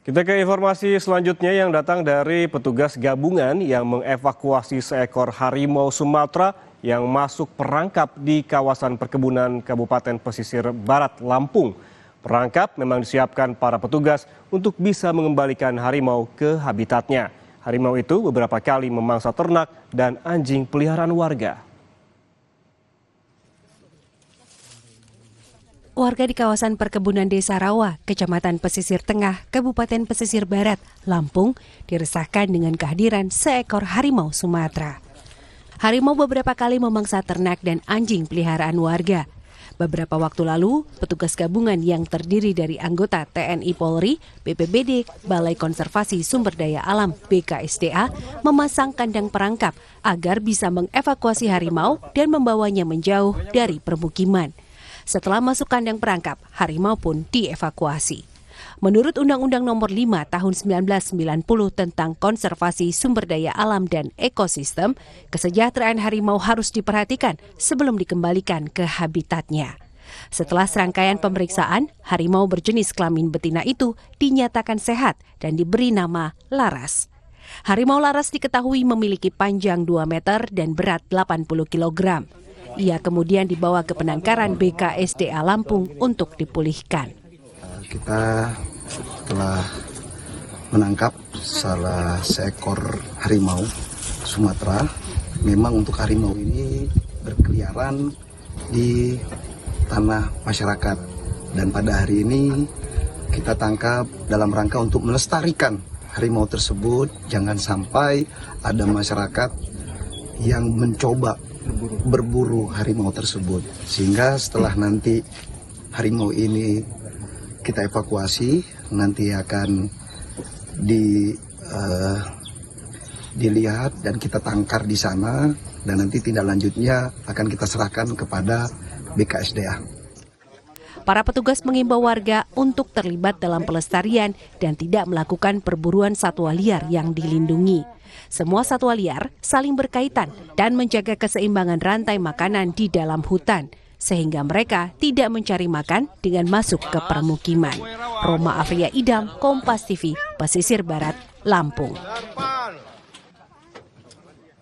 Kita ke informasi selanjutnya yang datang dari petugas gabungan yang mengevakuasi seekor harimau Sumatera yang masuk perangkap di kawasan perkebunan Kabupaten Pesisir Barat, Lampung. Perangkap memang disiapkan para petugas untuk bisa mengembalikan harimau ke habitatnya. Harimau itu beberapa kali memangsa ternak dan anjing peliharaan warga. Warga di kawasan perkebunan Desa Rawa, Kecamatan Pesisir Tengah, Kabupaten Pesisir Barat, Lampung, diresahkan dengan kehadiran seekor harimau Sumatera. Harimau beberapa kali memangsa ternak dan anjing peliharaan warga. Beberapa waktu lalu, petugas gabungan yang terdiri dari anggota TNI Polri, BPBD, Balai Konservasi Sumber Daya Alam BKSDA memasang kandang perangkap agar bisa mengevakuasi harimau dan membawanya menjauh dari permukiman. Setelah masuk kandang perangkap, harimau pun dievakuasi. Menurut Undang-Undang Nomor 5 Tahun 1990 tentang Konservasi Sumber Daya Alam dan Ekosistem, kesejahteraan harimau harus diperhatikan sebelum dikembalikan ke habitatnya. Setelah serangkaian pemeriksaan, harimau berjenis kelamin betina itu dinyatakan sehat dan diberi nama Laras. Harimau Laras diketahui memiliki panjang 2 meter dan berat 80 kg. Ia kemudian dibawa ke penangkaran BKSDA Lampung untuk dipulihkan. Kita telah menangkap salah seekor harimau Sumatera. Memang untuk harimau ini berkeliaran di tanah masyarakat. Dan pada hari ini kita tangkap dalam rangka untuk melestarikan harimau tersebut. Jangan sampai ada masyarakat yang mencoba berburu harimau tersebut, sehingga setelah nanti harimau ini kita evakuasi, nanti akan dilihat dan kita tangkar di sana, dan nanti tindak lanjutnya akan kita serahkan kepada BKSDA. Para petugas mengimbau warga untuk terlibat dalam pelestarian dan tidak melakukan perburuan satwa liar yang dilindungi. Semua satwa liar saling berkaitan dan menjaga keseimbangan rantai makanan di dalam hutan, sehingga mereka tidak mencari makan dengan masuk ke permukiman. Roma Afria Idam, Kompas TV, Pesisir Barat, Lampung.